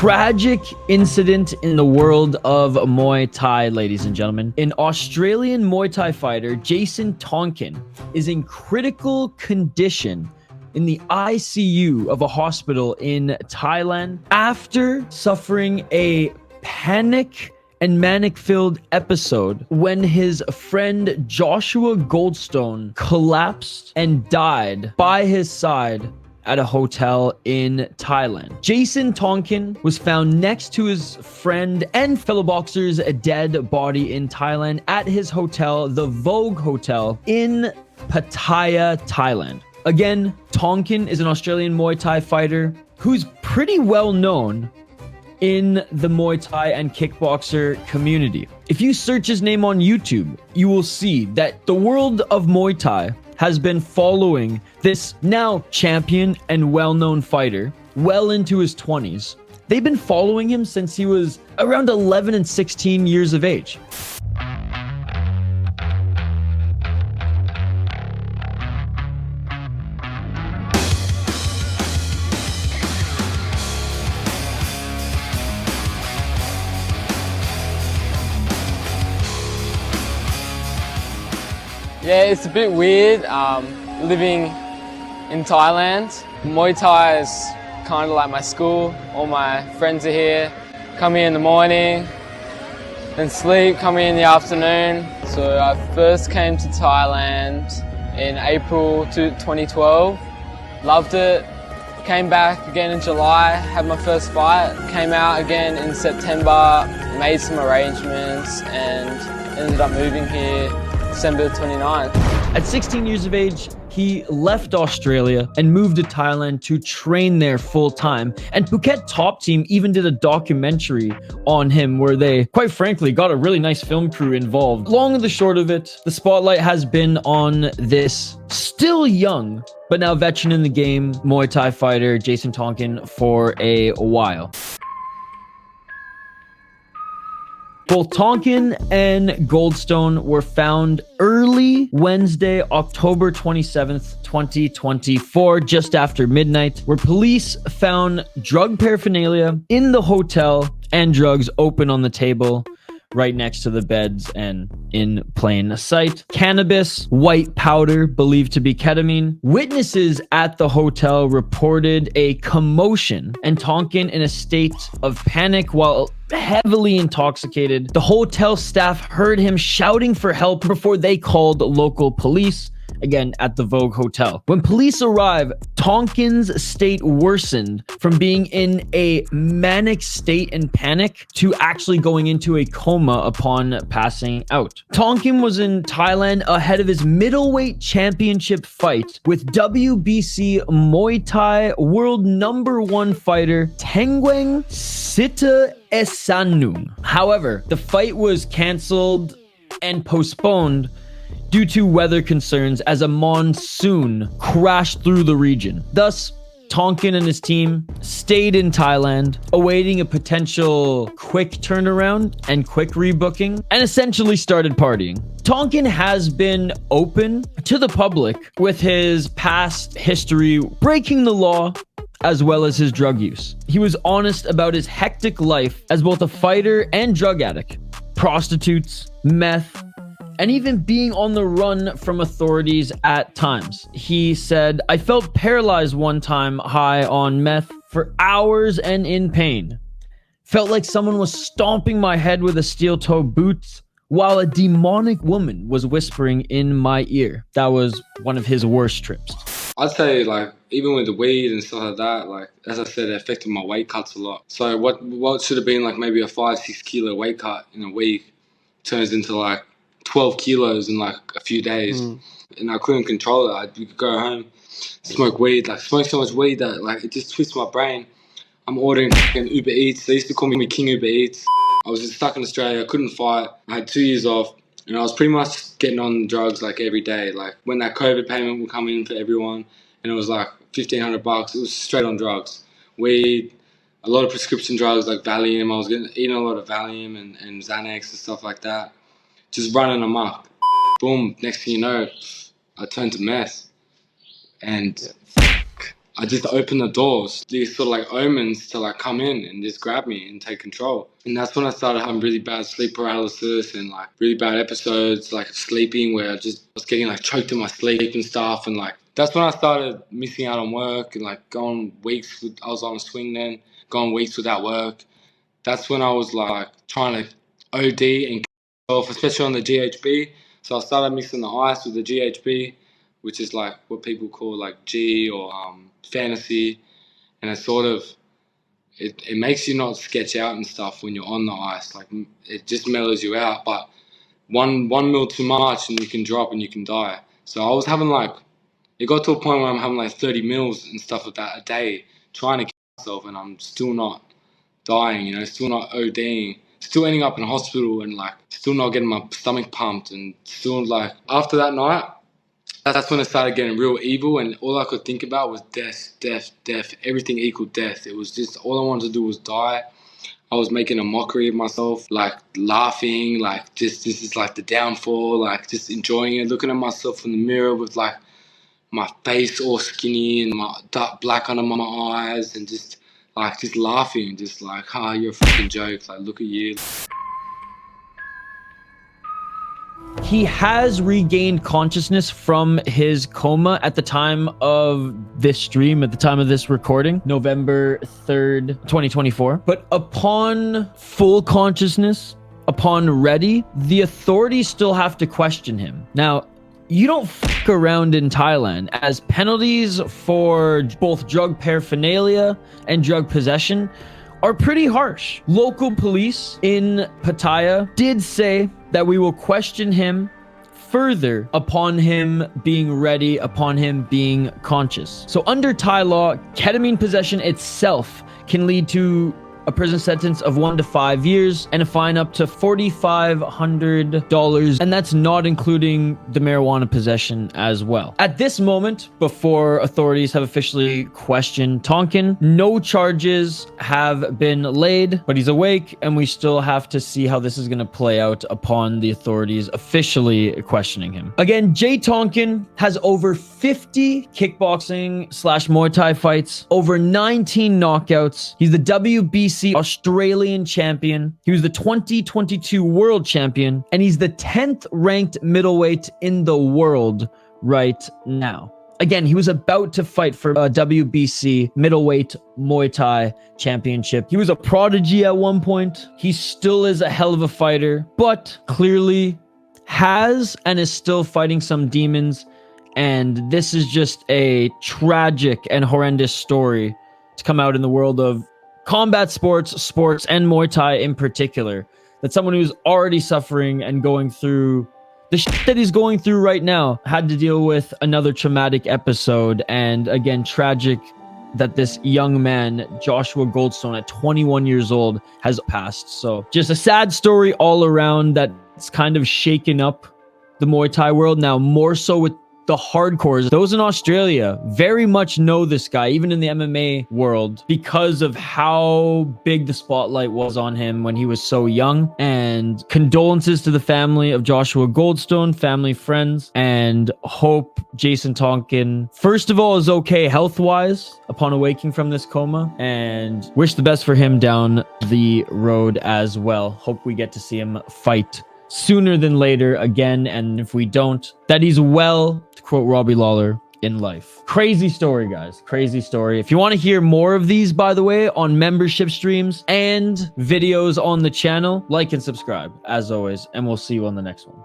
tragic incident in the world of Muay Thai, ladies and gentlemen. An Australian Muay Thai fighter, Jayson Tonkin, is in critical condition in the ICU of a hospital in Thailand after suffering a panic and manic-filled episode when his friend Joshua Goldstone collapsed and died by his side at a hotel in Thailand. Jayson Tonkin was found next to his friend and fellow boxer's dead body in Thailand at his hotel, the Vogue Hotel in Pattaya, Thailand. Again, Tonkin is an Australian Muay Thai fighter who's pretty well known in the Muay Thai and kickboxer community. If you search his name on YouTube, you will see that the world of Muay Thai has been following this now champion and well-known fighter well into his 20s. They've been following him since he was around 11 and 16 years of age. Yeah, it's a bit weird living in Thailand. Muay Thai is kind of like my school. All my friends are here. Come here in the morning, then sleep, come here in the afternoon. So I first came to Thailand in April 2012. Loved it. Came back again in July, had my first fight. Came out again in September, made some arrangements and ended up moving here December 29th. At 16 years of age, he left Australia and moved to Thailand to train there full time. And Phuket Top Team even did a documentary on him where they, quite frankly, got a really nice film crew involved. Long and the short of it, the spotlight has been on this still young, but now veteran in the game, Muay Thai fighter Jayson Tonkin for a while. Both Tonkin and Goldstone were found early Wednesday, October 27th, 2024, just after midnight, where police found drug paraphernalia in the hotel and drugs open on the table right next to the beds and in plain sight. Cannabis, white powder believed to be ketamine. Witnesses at the hotel reported a commotion and Tonkin in a state of panic while heavily intoxicated. The hotel staff heard him shouting for help before they called local police. Again, at the Vogue Hotel. When police arrive, Tonkin's state worsened from being in a manic state and panic to actually going into a coma upon passing out. Tonkin was in Thailand ahead of his middleweight championship fight with WBC Muay Thai world #1 fighter Tengweng Sitaesanung. However, the fight was cancelled and postponed due to weather concerns as a monsoon crashed through the region. Thus, Tonkin and his team stayed in Thailand, awaiting a potential quick turnaround and quick rebooking, and essentially started partying. Tonkin has been open to the public with his past history breaking the law, as well as his drug use. He was honest about his hectic life as both a fighter and drug addict, prostitutes, meth, and even being on the run from authorities at times. He said, "I felt paralyzed one time high on meth for hours and in pain. Felt like someone was stomping my head with a steel-toe boot while a demonic woman was whispering in my ear." That was one of his worst trips. I'd say, like, even with the weed and stuff like that, like, as I said, it affected my weight cuts a lot. So what should have been like maybe a 5-6 kilo weight cut in a week turns into like 12 kilos in like a few days. And I couldn't control it. I'd go home, smoke weed, like smoke so much weed that like it just twists my brain. I'm ordering fucking Uber Eats. They used to call me King Uber Eats. I was just stuck in Australia. I couldn't fight. I had 2 years off. And I was pretty much getting on drugs like every day. Like when that COVID payment would come in for everyone and it was like $1,500, it was straight on drugs. Weed, a lot of prescription drugs like Valium. I was eating a lot of Valium and Xanax and stuff like that. Just running amok. Boom, next thing you know, I turned to meth. And I just opened the doors, these sort of like omens to like come in and just grab me and take control. And that's when I started having really bad sleep paralysis and like really bad episodes, like sleeping where I was getting like choked in my sleep and stuff. And like, that's when I started missing out on work and like going weeks I was on a swing then, going weeks without work. That's when I was like trying to OD and off, especially on the GHB. So I started mixing the ice with the GHB, which is like what people call like G or fantasy, and it makes you not sketch out and stuff when you're on the ice. Like it just mellows you out. But one mil too much and you can drop and you can die. So I was having like, it got to a point where I'm having like 30 mils and stuff like that a day, trying to kill myself, and I'm still not dying, still not ODing, still ending up in hospital and like still not getting my stomach pumped, and still like after that night, that's when it started getting real evil, and all I could think about was death, death, death. Everything equaled death. It was just all I wanted to do was die. I was making a mockery of myself, like laughing, like just this is like the downfall, like just enjoying it, looking at myself in the mirror with like my face all skinny and my dark black under my eyes, and just laughing, just like, you're a fucking joke, like look at you. He has regained consciousness from his coma at the time of this stream, at the time of this recording, November 3rd, 2024. But upon full consciousness, upon ready, the authorities still have to question him. Now, you don't fuck around in Thailand, as penalties for both drug paraphernalia and drug possession are pretty harsh. Local police in Pattaya did say that we will question him further upon him being ready, upon him being conscious. So under Thai law, ketamine possession itself can lead to a prison sentence of 1 to 5 years and a fine up to $4,500, and that's not including the marijuana possession as well. At this moment, before authorities have officially questioned Tonkin, no charges have been laid, but he's awake, and we still have to see how this is going to play out upon the authorities officially questioning him. Again, Jay Tonkin has over 50 kickboxing / Muay Thai fights, over 19 knockouts. He's the WBC Australian champion. He was the 2022 world champion, and he's the 10th ranked middleweight in the world right now. Again, he was about to fight for a WBC middleweight Muay Thai championship. He was a prodigy at one point. He still is a hell of a fighter, but clearly has and is still fighting some demons. And this is just a tragic and horrendous story to come out in the world of combat sports, and Muay Thai in particular. That someone who's already suffering and going through the shit that he's going through right now had to deal with another traumatic episode. And again, tragic that this young man, Joshua Goldstone, at 21 years old, has passed. So just a sad story all around that's kind of shaken up the Muay Thai world now, more so with the hardcores. Those in Australia very much know this guy, even in the MMA world, because of how big the spotlight was on him when he was so young. And condolences to the family of Joshua Goldstone, family, friends, and hope Jayson Tonkin, first of all, is okay health-wise upon awaking from this coma, and wish the best for him down the road as well. Hope we get to see him fight sooner than later again, and if we don't, that he's well, to quote Robbie Lawler, in life. Crazy story, guys. Crazy story. If you want to hear more of these, by the way, on membership streams and videos on the channel, like and subscribe, as always, and we'll see you on the next one.